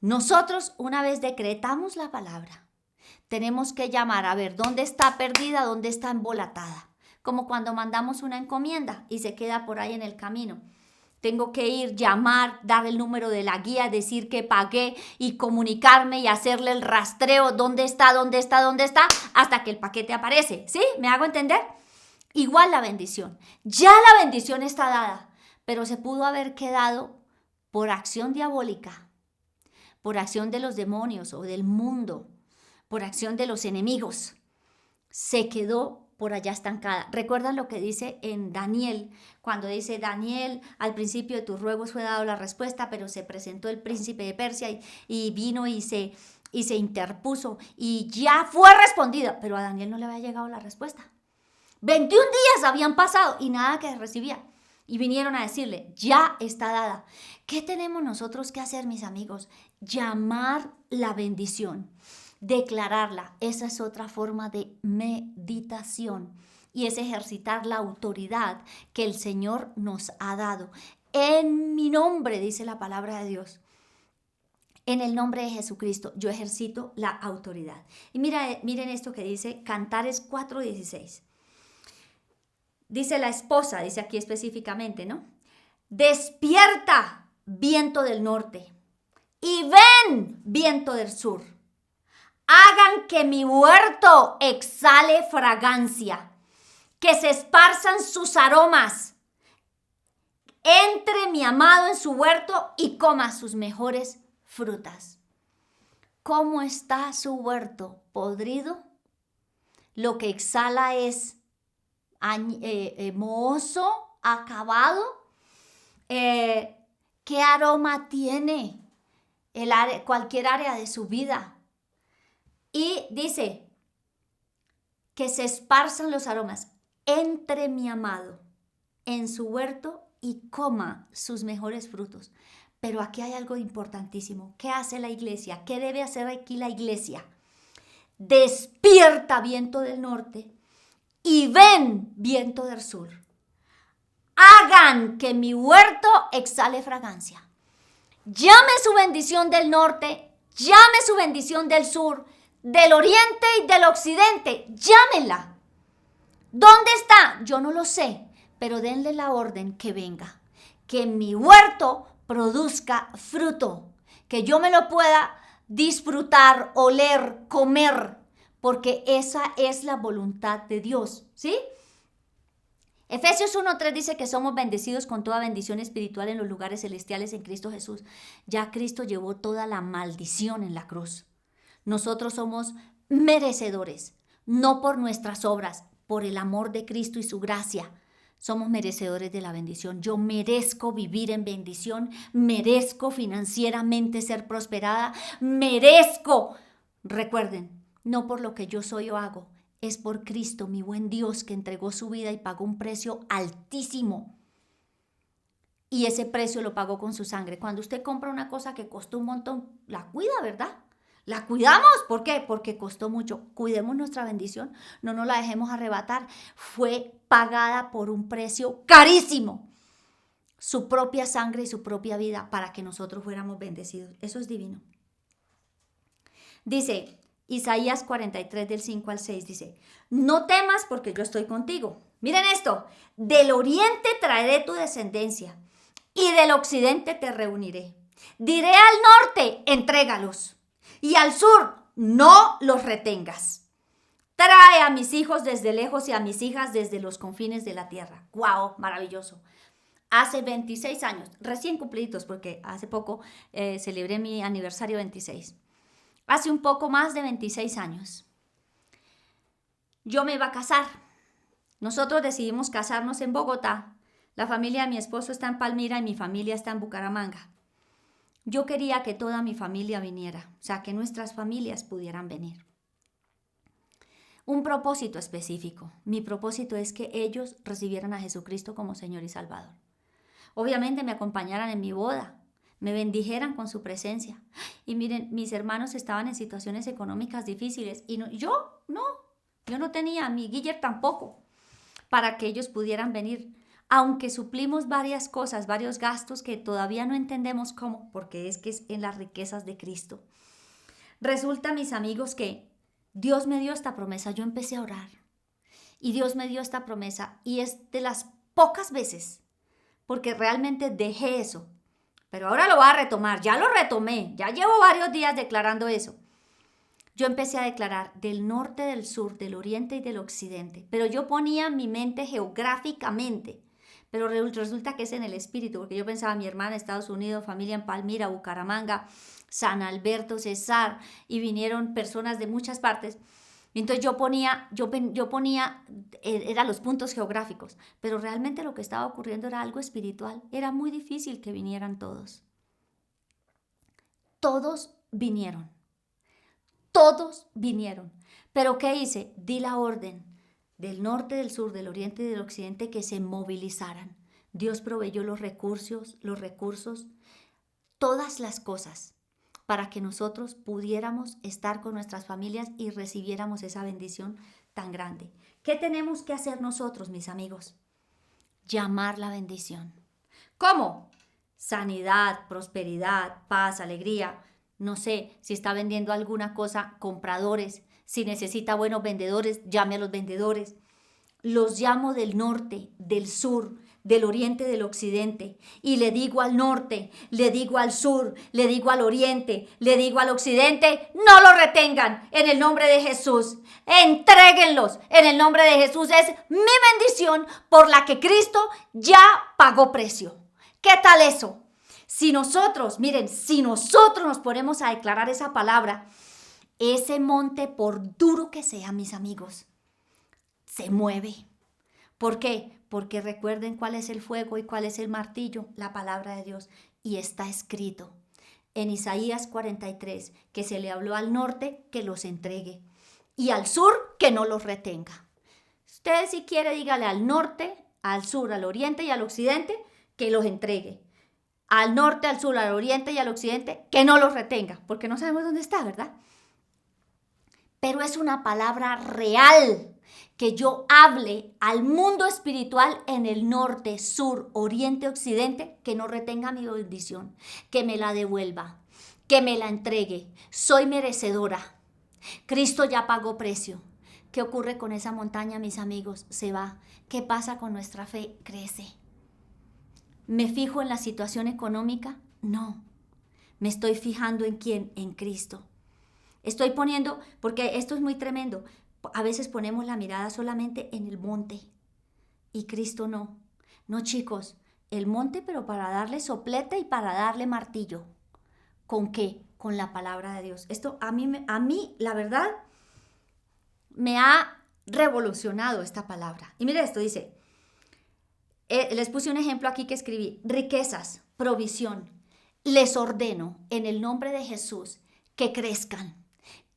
Nosotros, una vez decretamos la palabra, tenemos que llamar a ver dónde está perdida, dónde está embolatada. Como cuando mandamos una encomienda y se queda por ahí en el camino. Tengo que ir, llamar, dar el número de la guía, decir que pagué y comunicarme y hacerle el rastreo. ¿Dónde está? ¿Dónde está? ¿Dónde está? Hasta que el paquete aparece. ¿Sí? ¿Me hago entender? Igual la bendición. Ya la bendición está dada, pero se pudo haber quedado por acción diabólica, por acción de los demonios o del mundo, por acción de los enemigos. Se quedó por allá estancada. ¿Recuerdan lo que dice en Daniel? Cuando dice Daniel, al principio de tus ruegos fue dado la respuesta, pero se presentó el príncipe de Persia y vino y se interpuso y ya fue respondida, pero a Daniel no le había llegado la respuesta. 21 días habían pasado y nada que recibía. Y vinieron a decirle, ya está dada. ¿Qué tenemos nosotros que hacer, mis amigos? Llamar la bendición, declararla. Esa es otra forma de meditación y es ejercitar la autoridad que el Señor nos ha dado. En mi nombre, dice la palabra de Dios. En el nombre de Jesucristo, yo ejercito la autoridad. Y miren esto que dice Cantares 4:16. Dice la esposa, dice aquí específicamente, ¿no? Despierta, viento del norte, y ven, viento del sur. Hagan que mi huerto exhale fragancia, que se esparzan sus aromas. Entre mi amado en su huerto y coma sus mejores frutas. ¿Cómo está su huerto? ¿Podrido? Lo que exhala es mohoso, acabado. ¿Qué aroma tiene cualquier área de su vida? Y dice que se esparzan los aromas entre mi amado en su huerto y coma sus mejores frutos. Pero aquí hay algo importantísimo. ¿Qué hace la iglesia? ¿Qué debe hacer aquí la iglesia? Despierta, viento del norte, y ven, viento del sur. Hagan que mi huerto exhale fragancia. Llame su bendición del norte, llame su bendición del sur, del oriente y del occidente. Llámenla. ¿Dónde está? Yo no lo sé, pero denle la orden que venga. Que mi huerto produzca fruto, que yo me lo pueda disfrutar, oler, comer, porque esa es la voluntad de Dios, ¿sí? Efesios 1:3 dice que somos bendecidos con toda bendición espiritual en los lugares celestiales en Cristo Jesús. Ya Cristo llevó toda la maldición en la cruz. Nosotros somos merecedores, no por nuestras obras, por el amor de Cristo y su gracia. Somos merecedores de la bendición. Yo merezco vivir en bendición, merezco financieramente ser prosperada, merezco. Recuerden, no por lo que yo soy o hago, es por Cristo, mi buen Dios, que entregó su vida y pagó un precio altísimo. Y ese precio lo pagó con su sangre. Cuando usted compra una cosa que costó un montón, la cuida, ¿verdad? La cuidamos. ¿Por qué? Porque costó mucho. Cuidemos nuestra bendición. No nos la dejemos arrebatar. Fue pagada por un precio carísimo. Su propia sangre y su propia vida para que nosotros fuéramos bendecidos. Eso es divino. Dice Isaías 43 del 5 al 6, dice, no temas porque yo estoy contigo. Miren esto, del oriente traeré tu descendencia y del occidente te reuniré. Diré al norte, entrégalos, y al sur, no los retengas. Trae a mis hijos desde lejos y a mis hijas desde los confines de la tierra. ¡Guau! Maravilloso. Hace 26 años, recién cumplidos, porque hace poco celebré mi aniversario 26. Hace un poco más de 26 años. Yo me iba a casar. Nosotros decidimos casarnos en Bogotá. La familia de mi esposo está en Palmira y mi familia está en Bucaramanga. Yo quería que toda mi familia viniera, o sea, que nuestras familias pudieran venir. Un propósito específico. Mi propósito es que ellos recibieran a Jesucristo como Señor y Salvador. Obviamente me acompañaran en mi boda, me bendijeran con su presencia. Y miren, mis hermanos estaban en situaciones económicas difíciles y yo no tenía, mi Guiller tampoco, para que ellos pudieran venir. Aunque suplimos varias cosas, varios gastos que todavía no entendemos cómo, porque es que es en las riquezas de Cristo. Resulta, mis amigos, que Dios me dio esta promesa. Yo empecé a orar y Dios me dio esta promesa y es de las pocas veces, porque realmente dejé eso. Pero ahora lo voy a retomar, ya lo retomé, ya llevo varios días declarando eso. Yo empecé a declarar del norte, del sur, del oriente y del occidente, pero yo ponía mi mente geográficamente, pero resulta que es en el espíritu, porque yo pensaba mi hermana en Estados Unidos, familia en Palmira, Bucaramanga, San Alberto, Cesar, y vinieron personas de muchas partes. Entonces yo ponía, eran los puntos geográficos, pero realmente lo que estaba ocurriendo era algo espiritual. Era muy difícil que vinieran todos. Todos vinieron. Todos vinieron. Pero ¿qué hice? Di la orden del norte, del sur, del oriente y del occidente que se movilizaran. Dios proveyó los recursos, todas las cosas para que nosotros pudiéramos estar con nuestras familias y recibiéramos esa bendición tan grande. ¿Qué tenemos que hacer nosotros, mis amigos? Llamar la bendición. ¿Cómo? Sanidad, prosperidad, paz, alegría. No sé, si está vendiendo alguna cosa, compradores. Si necesita buenos vendedores, llame a los vendedores. Los llamo del norte, del sur, del oriente, del occidente. Y le digo al norte, le digo al sur, le digo al oriente, le digo al occidente, no lo retengan en el nombre de Jesús. Entréguenlos en el nombre de Jesús. Es mi bendición por la que Cristo ya pagó precio. ¿Qué tal eso? Si nosotros, miren, si nosotros nos ponemos a declarar esa palabra, ese monte, por duro que sea, mis amigos, se mueve. ¿Por qué? Porque recuerden cuál es el fuego y cuál es el martillo, la palabra de Dios. Y está escrito en Isaías 43 que se le habló al norte que los entregue y al sur que no los retenga. Usted si quiere dígale al norte, al sur, al oriente y al occidente que los entregue. Al norte, al sur, al oriente y al occidente que no los retenga, porque no sabemos dónde está, ¿verdad? Pero es una palabra real que yo hable al mundo espiritual en el norte, sur, oriente, occidente, que no retenga mi bendición, que me la devuelva, que me la entregue. Soy merecedora. Cristo ya pagó precio. ¿Qué ocurre con esa montaña, mis amigos? Se va. ¿Qué pasa con nuestra fe? Crece. ¿Me fijo en la situación económica? No. Me estoy fijando en quién, en Cristo. Estoy poniendo, porque esto es muy tremendo, a veces ponemos la mirada solamente en el monte y Cristo no. No, chicos, el monte pero para darle soplete y para darle martillo. ¿Con qué? Con la palabra de Dios. Esto a mí la verdad, me ha revolucionado esta palabra. Y mire esto, dice, les puse un ejemplo aquí que escribí, riquezas, provisión. Les ordeno en el nombre de Jesús que crezcan,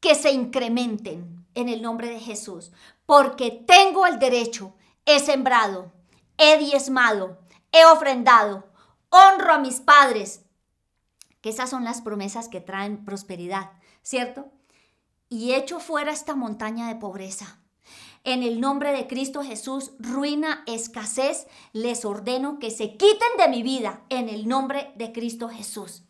que se incrementen en el nombre de Jesús, porque tengo el derecho, he sembrado, he diezmado, he ofrendado, honro a mis padres, que esas son las promesas que traen prosperidad, ¿cierto? Y echo fuera esta montaña de pobreza. En el nombre de Cristo Jesús, ruina, escasez, les ordeno que se quiten de mi vida en el nombre de Cristo Jesús.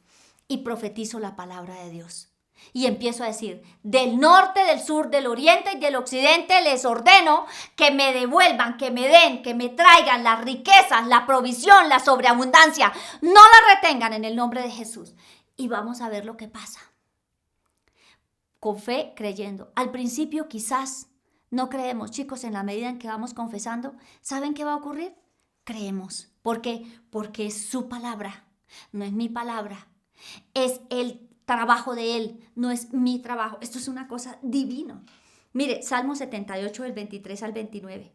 Y profetizo la palabra de Dios. Y empiezo a decir, del norte, del sur, del oriente y del occidente les ordeno que me devuelvan, que me den, que me traigan las riquezas, la provisión, la sobreabundancia. No la retengan en el nombre de Jesús. Y vamos a ver lo que pasa. Con fe, creyendo. Al principio quizás no creemos, chicos, en la medida en que vamos confesando, ¿saben qué va a ocurrir? Creemos. ¿Por qué? Porque es su palabra, no es mi palabra. Es el trabajo de Él, no es mi trabajo. Esto es una cosa divina. Mire, Salmo 78, del 23 al 29.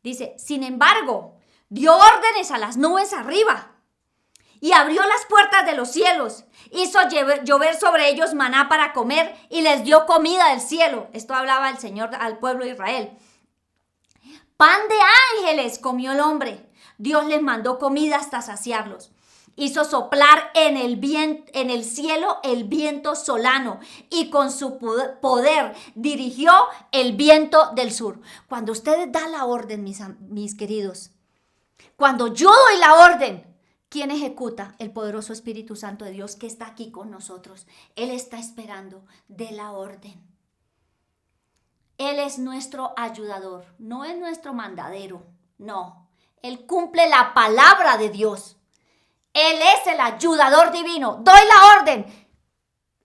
Dice, sin embargo, dio órdenes a las nubes arriba y abrió las puertas de los cielos. Hizo llover sobre ellos maná para comer y les dio comida del cielo. Esto hablaba el Señor al pueblo de Israel. Pan de ángeles comió el hombre. Dios les mandó comida hasta saciarlos. Hizo soplar en el cielo el viento solano y con su poder dirigió el viento del sur. Cuando ustedes dan la orden, mis queridos, cuando yo doy la orden, ¿quién ejecuta? El poderoso Espíritu Santo de Dios que está aquí con nosotros. Él está esperando de la orden. Él es nuestro ayudador, no es nuestro mandadero, no. Él cumple la palabra de Dios. Él es el ayudador divino. Doy la orden.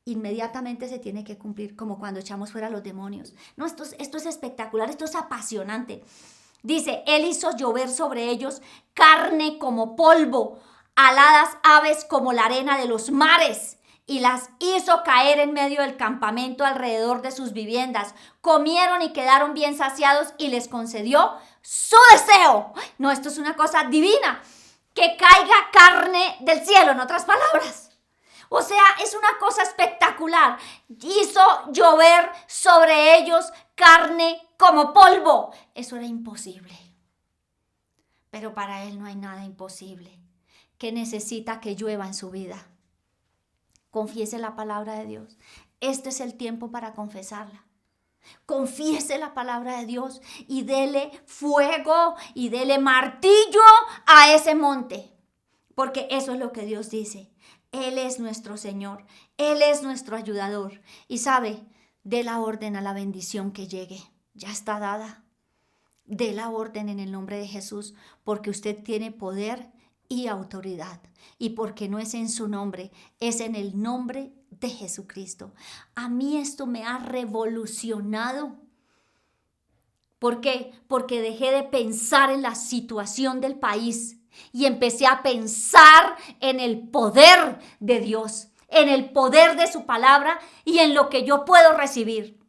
Inmediatamente se tiene que cumplir, como cuando echamos fuera a los demonios. No, esto es espectacular, esto es apasionante. Dice, Él hizo llover sobre ellos carne como polvo, aladas aves como la arena de los mares, y las hizo caer en medio del campamento alrededor de sus viviendas. Comieron y quedaron bien saciados y les concedió su deseo. No, esto es una cosa divina. Que caiga carne del cielo, en otras palabras. O sea, es una cosa espectacular. Hizo llover sobre ellos carne como polvo. Eso era imposible. Pero para Él no hay nada imposible. ¿Qué necesita que llueva en su vida? Confiese la palabra de Dios. Este es el tiempo para confesarla. Confiese la palabra de Dios y dele fuego y dele martillo a ese monte. Porque eso es lo que Dios dice. Él es nuestro Señor. Él es nuestro ayudador. Y sabe, dé la orden a la bendición que llegue. Ya está dada. Dé la orden en el nombre de Jesús, porque usted tiene poder y autoridad. Y porque no es en su nombre, es en el nombre de Jesucristo. A mí esto me ha revolucionado. ¿Por qué? Porque dejé de pensar en la situación del país y empecé a pensar en el poder de Dios, en el poder de su palabra y en lo que yo puedo recibir,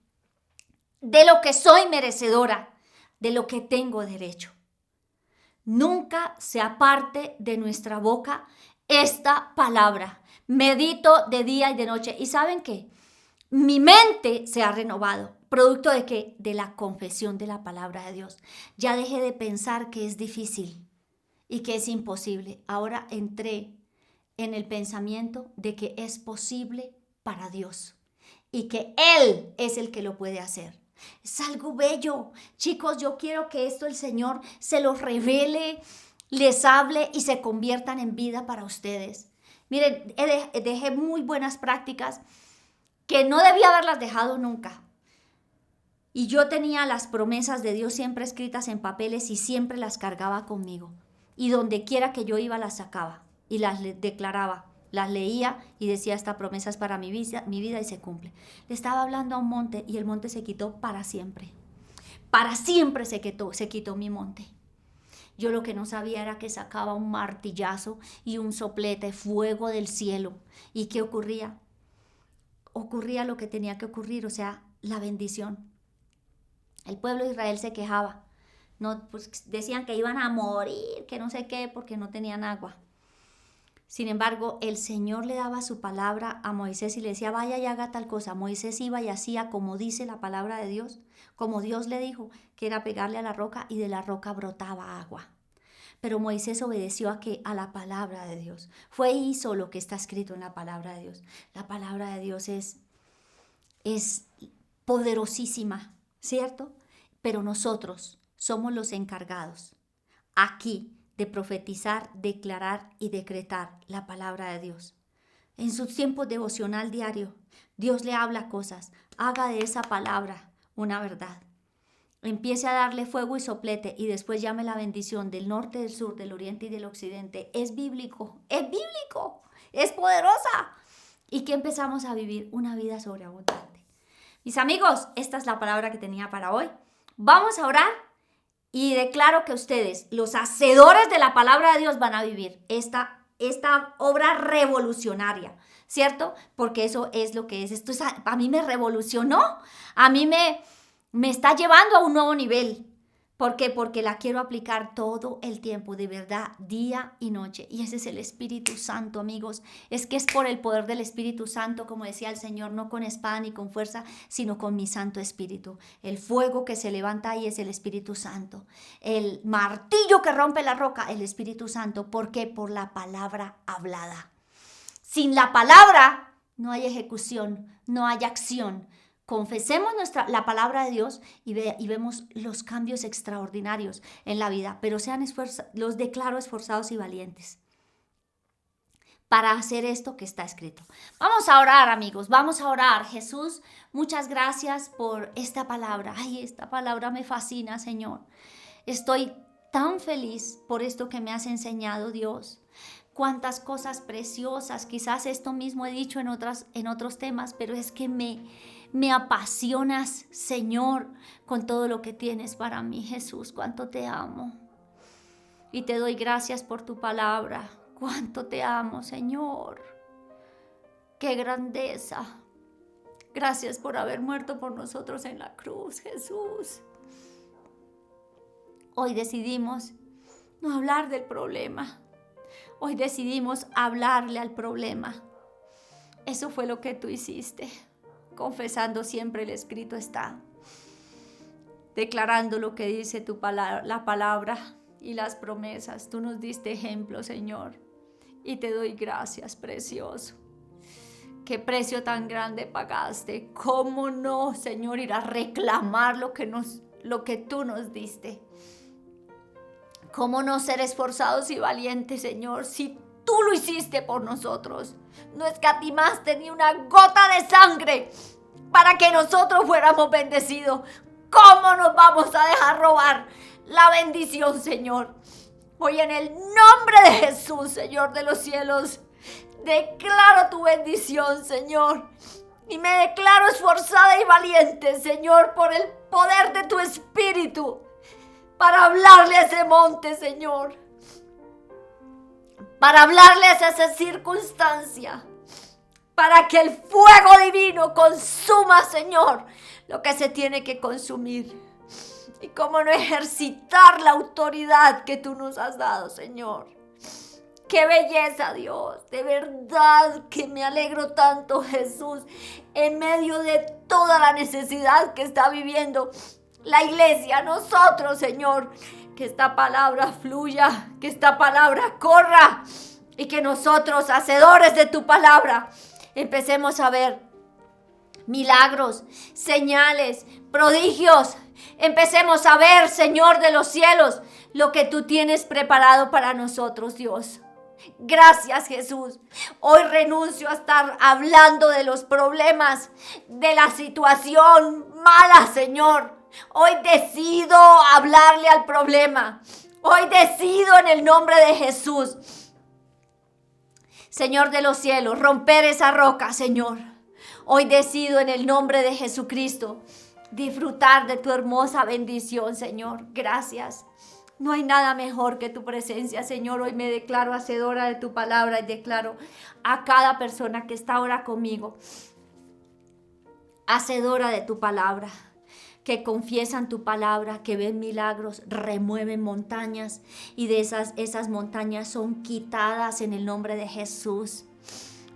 de lo que soy merecedora, de lo que tengo derecho. Nunca se aparte de nuestra boca esta palabra. Medito de día y de noche. ¿Y saben qué? Mi mente se ha renovado. ¿Producto de qué? De la confesión de la palabra de Dios. Ya dejé de pensar que es difícil y que es imposible. Ahora entré en el pensamiento de que es posible para Dios y que Él es el que lo puede hacer. Es algo bello. Chicos, yo quiero que esto el Señor se los revele, les hable y se conviertan en vida para ustedes. Miren, dejé muy buenas prácticas que no debía haberlas dejado nunca. Y yo tenía las promesas de Dios siempre escritas en papeles y siempre las cargaba conmigo. Y donde quiera que yo iba las sacaba y las declaraba. Las leía y decía, esta promesa es para mi vida y se cumple. Le estaba hablando a un monte y el monte se quitó para siempre. Para siempre se quitó mi monte. Yo lo que no sabía era que sacaba un martillazo y un soplete, fuego del cielo. ¿Y qué ocurría? Ocurría lo que tenía que ocurrir, o sea, la bendición. El pueblo de Israel se quejaba. No, pues decían que iban a morir, que no sé qué, porque no tenían agua. Sin embargo, el Señor le daba su palabra a Moisés y le decía, vaya y haga tal cosa. Moisés iba y hacía como dice la palabra de Dios, como Dios le dijo, que era pegarle a la roca y de la roca brotaba agua. Pero Moisés obedeció a la palabra de Dios. Fue e hizo lo que está escrito en la palabra de Dios. La palabra de Dios es poderosísima, ¿cierto? Pero nosotros somos los encargados aquí de profetizar, declarar y decretar la palabra de Dios. En su tiempo devocional diario, Dios le habla cosas. Haga de esa palabra una verdad. Empiece a darle fuego y soplete y después llame la bendición del norte, del sur, del oriente y del occidente. Es bíblico, es poderosa. ¿Y qué empezamos a vivir? Una vida sobreabundante. Mis amigos, esta es la palabra que tenía para hoy. Vamos a orar y declaro que ustedes, los hacedores de la palabra de Dios, van a vivir esta obra revolucionaria, ¿cierto? Porque eso es lo que es. Esto a mí me revolucionó, a mí me está llevando a un nuevo nivel. ¿Por qué? Porque la quiero aplicar todo el tiempo, de verdad, día y noche. Y ese es el Espíritu Santo, amigos. Es que es por el poder del Espíritu Santo, como decía el Señor, no con espada ni con fuerza, sino con mi Santo Espíritu. El fuego que se levanta ahí es el Espíritu Santo. El martillo que rompe la roca, el Espíritu Santo. ¿Por qué? Por la palabra hablada. Sin la palabra no hay ejecución, no hay acción. Confesemos la palabra de Dios y vemos los cambios extraordinarios en la vida, pero los declaro esforzados y valientes para hacer esto que está escrito. Vamos a orar, amigos, vamos a orar. Jesús, muchas gracias por esta palabra. Ay, esta palabra me fascina, Señor. Estoy tan feliz por esto que me has enseñado, Dios. Cuántas cosas preciosas, quizás esto mismo he dicho en otros temas, pero es que me apasionas, Señor, con todo lo que tienes para mí, Jesús. Cuánto te amo. Y te doy gracias por tu palabra. Cuánto te amo, Señor. Qué grandeza. Gracias por haber muerto por nosotros en la cruz, Jesús. Hoy decidimos no hablar del problema. Hoy decidimos hablarle al problema. Eso fue lo que tú hiciste. Confesando siempre el escrito está. Declarando lo que dice tu palabra, la palabra y las promesas. Tú nos diste ejemplo, Señor. Y te doy gracias, precioso. Qué precio tan grande pagaste. ¿Cómo no, Señor, ir a reclamar lo que tú nos diste? ¿Cómo no ser esforzados y valientes, Señor, si tú lo hiciste por nosotros? No escatimaste ni una gota de sangre para que nosotros fuéramos bendecidos. ¿Cómo nos vamos a dejar robar la bendición, Señor? Hoy en el nombre de Jesús, Señor de los cielos, declaro tu bendición, Señor. Y me declaro esforzada y valiente, Señor, por el poder de tu Espíritu, para hablarle a ese monte, Señor. Para hablarle a esa circunstancia. Para que el fuego divino consuma, Señor, lo que se tiene que consumir. Y cómo no ejercitar la autoridad que tú nos has dado, Señor. ¡Qué belleza, Dios! De verdad que me alegro tanto, Jesús, en medio de toda la necesidad que está viviendo la iglesia, nosotros, Señor. Que esta palabra fluya, que esta palabra corra y que nosotros, hacedores de tu palabra, empecemos a ver milagros, señales, prodigios. Empecemos a ver, Señor de los cielos, lo que tú tienes preparado para nosotros, Dios. Gracias, Jesús. Hoy renuncio a estar hablando de los problemas, de la situación mala, Señor. Hoy decido hablarle al problema. Hoy decido en el nombre de Jesús, Señor de los cielos, romper esa roca, Señor. Hoy decido en el nombre de Jesucristo disfrutar de tu hermosa bendición, Señor. Gracias. No hay nada mejor que tu presencia, Señor. Hoy me declaro hacedora de tu palabra y declaro a cada persona que está ahora conmigo, hacedora de tu palabra, que confiesan tu palabra, que ven milagros, remueven montañas y de esas montañas son quitadas en el nombre de Jesús.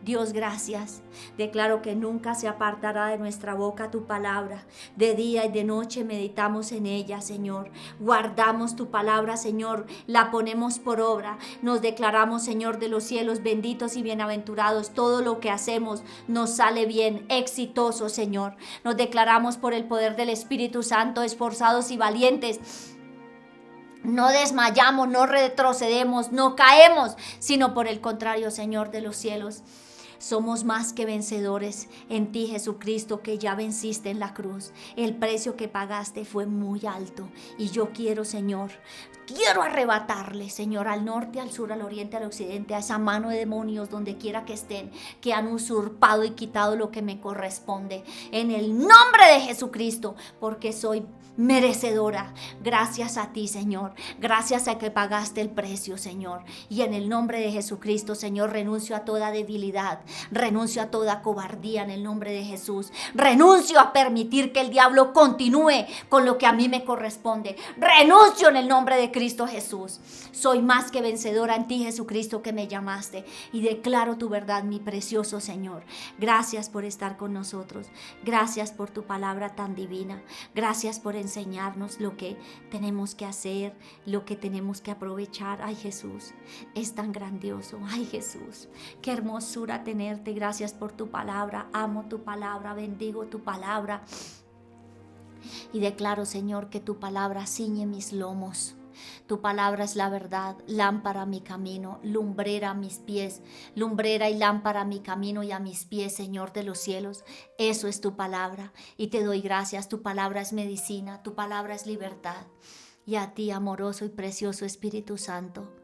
Dios, gracias. Declaro que nunca se apartará de nuestra boca tu palabra. De día y de noche meditamos en ella, Señor. Guardamos tu palabra, Señor. La ponemos por obra. Nos declaramos, Señor de los cielos, benditos y bienaventurados. Todo lo que hacemos nos sale bien, exitoso, Señor. Nos declaramos por el poder del Espíritu Santo, esforzados y valientes. No desmayamos, no retrocedemos, no caemos, sino por el contrario, Señor de los cielos. Somos más que vencedores en ti, Jesucristo, que ya venciste en la cruz. El precio que pagaste fue muy alto. Y yo quiero, Señor, quiero arrebatarle, Señor, al norte, al sur, al oriente, al occidente, a esa mano de demonios, donde quiera que estén, que han usurpado y quitado lo que me corresponde. En el nombre de Jesucristo, porque soy merecedora. Gracias a ti, Señor. Gracias a que pagaste el precio, Señor. Y en el nombre de Jesucristo, Señor, renuncio a toda debilidad. Renuncio a toda cobardía en el nombre de Jesús. Renuncio a permitir que el diablo continúe con lo que a mí me corresponde. Renuncio en el nombre de Cristo Jesús. Soy más que vencedora en ti, Jesucristo, que me llamaste. Y declaro tu verdad, mi precioso Señor. Gracias por estar con nosotros. Gracias por tu palabra tan divina. Gracias por enseñarnos lo que tenemos que hacer, lo que tenemos que aprovechar. Ay, Jesús, es tan grandioso. Ay, Jesús, qué hermosura tenerte. Gracias por tu palabra. Amo tu palabra, bendigo tu palabra. Y declaro, Señor, que tu palabra ciñe mis lomos. Tu palabra es la verdad, lámpara a mi camino, lumbrera a mis pies, lumbrera y lámpara a mi camino y a mis pies, Señor de los cielos. Eso es tu palabra y te doy gracias. Tu palabra es medicina, tu palabra es libertad. Y a ti, amoroso y precioso Espíritu Santo,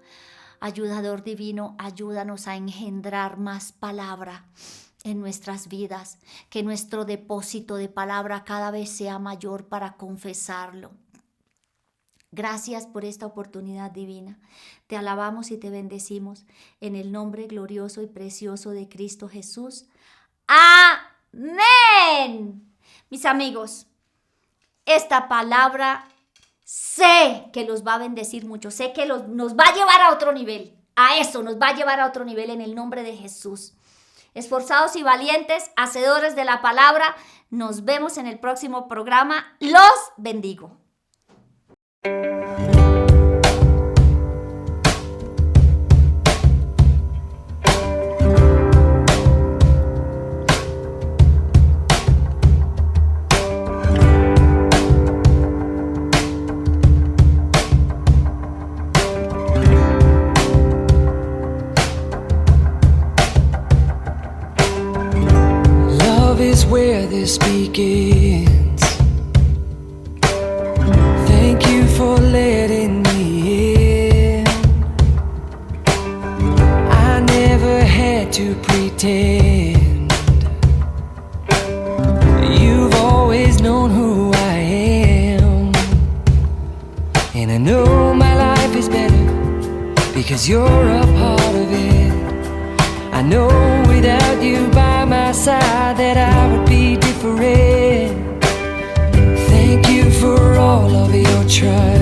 ayudador divino, ayúdanos a engendrar más palabra en nuestras vidas, que nuestro depósito de palabra cada vez sea mayor para confesarlo. Gracias por esta oportunidad divina. Te alabamos y te bendecimos en el nombre glorioso y precioso de Cristo Jesús. ¡Amén! Mis amigos, esta palabra sé que los va a bendecir mucho, sé que nos va a llevar a otro nivel, a eso nos va a llevar a otro nivel en el nombre de Jesús. Esforzados y valientes, hacedores de la palabra, nos vemos en el próximo programa. Los bendigo. Where this begins. Thank you for letting me in. I never had to pretend. You've always known who I am, and I know my life is better because you're a part of it. I know without you by my side that I would be different. Thank you for all of your trust.